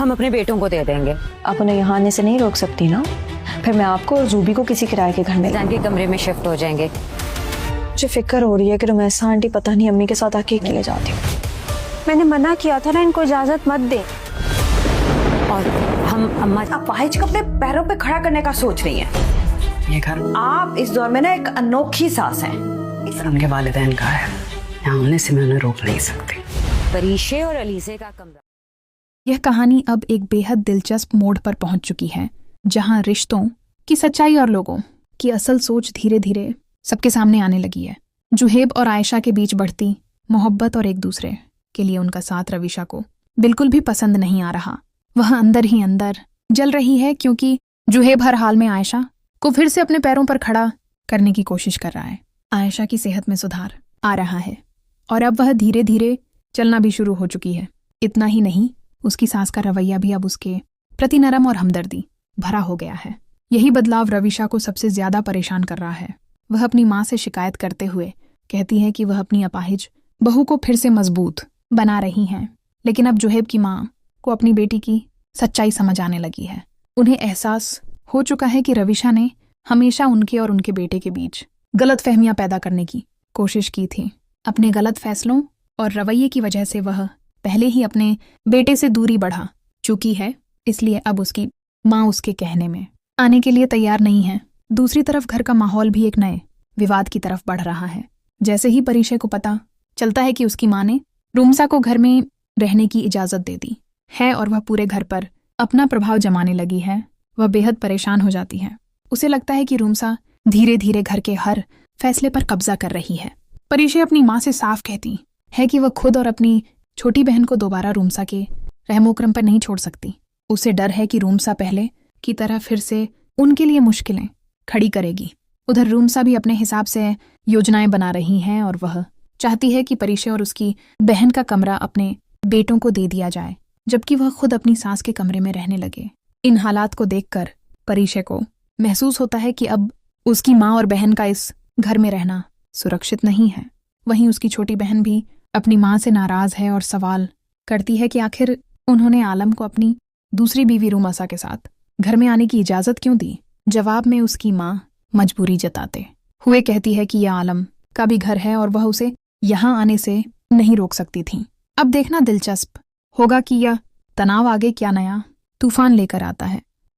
हम अपने बेटों को दे देंगे। आप उन्हें यहाँ आने से नहीं रोक सकती ना? फिर मैं आपको और जूबी को किसी किराए के घर में जान के कमरे में शिफ्ट हो जाएंगे। मुझे फिक्र हो रही है कि रुमैसा आंटी पता नहीं अम्मी के साथ आके अकेले जाती। मैंने मना किया था ना, इनको इजाजत मत दे। और हम अम्मा अपाहिज को अपने पैरों पे खड़ा करने का सोच रही है। ये घर आप इस दौर में ना एक अनोखी सांस है। उनके वालिदैन का है, यहाँ आने से मैं उन्हें रोक नहीं सकती। परीशे और अलीसे का कमरा। यह कहानी अब एक बेहद दिलचस्प मोड़ पर पहुंच चुकी है, जहां रिश्तों की सच्चाई और लोगों की असल सोच धीरे धीरे सबके सामने आने लगी है। जुहेब और आयशा के बीच बढ़ती मोहब्बत और एक दूसरे के लिए उनका साथ रविशा को बिल्कुल भी पसंद नहीं आ रहा। वह अंदर ही अंदर जल रही है, क्योंकि जुहेब हर हाल में आयशा को फिर से अपने पैरों पर खड़ा करने की कोशिश कर रहा है। आयशा की सेहत में सुधार आ रहा है और अब वह धीरे धीरे चलना भी शुरू हो चुकी है। इतना ही नहीं, उसकी सास का रवैया भी अब उसके प्रति नरम और हमदर्दी भरा हो गया है। यही बदलाव रविशा को सबसे ज्यादा परेशान कर रहा है। वह अपनी माँ से शिकायत करते हुए कहती है कि वह अपनी अपाहिज बहू को फिर से मजबूत बना रही हैं, लेकिन अब जुहेब की माँ को अपनी बेटी की सच्चाई समझ आने लगी है। उन्हें एहसास हो चुका है कि रविशा ने हमेशा उनके और उनके बेटे के बीच गलतफहमियां पैदा करने की कोशिश की थी। अपने गलत फैसलों और रवैये की वजह से वह पहले ही अपने बेटे से दूरी बढ़ा चुकी है, इसलिए अब उसकी माँ उसके कहने में आने के लिए तैयार नहीं है। दूसरी तरफ घर का माहौल भी एक नए विवाद की तरफ बढ़ रहा है। जैसे ही परीशे को पता चलता है कि उसकी माँ ने रूमसा को घर में रहने की इजाजत दे दी है और वह पूरे घर पर अपना प्रभाव जमाने लगी है, वह बेहद परेशान हो जाती है। उसे लगता है कि रूमसा धीरे धीरे घर के हर फैसले पर कब्जा कर रही है। परीशे अपनी माँ से साफ कहती है कि वह खुद और अपनी छोटी बहन को दोबारा रूमसा के रहमोकरम पर नहीं छोड़ सकती। उसे डर है कि रूमसा पहले की तरह फिर से उनके लिए मुश्किलें खड़ी करेगी। उधर रूमसा भी अपने हिसाब से योजनाएं बना रही हैं और वह चाहती है कि परीशे और उसकी बहन का कमरा अपने बेटों को दे दिया जाए, जबकि वह खुद अपनी सास के कमरे में रहने लगे। इन हालात को देखकर परीशे को महसूस होता है कि अब उसकी माँ और बहन का इस घर में रहना सुरक्षित नहीं है। वहीं उसकी छोटी बहन भी अपनी माँ से नाराज है और सवाल करती है कि आखिर उन्होंने आलम को अपनी दूसरी बीवी रूमसा के साथ घर में आने की इजाजत क्यों दी। जवाब में उसकी माँ मजबूरी जताते हुए कहती है कि यह आलम का भी घर है और वह उसे यहाँ आने से नहीं रोक सकती थी। अब देखना दिलचस्प होगा कि यह तनाव आगे क्या नया तूफान लेकर आता है।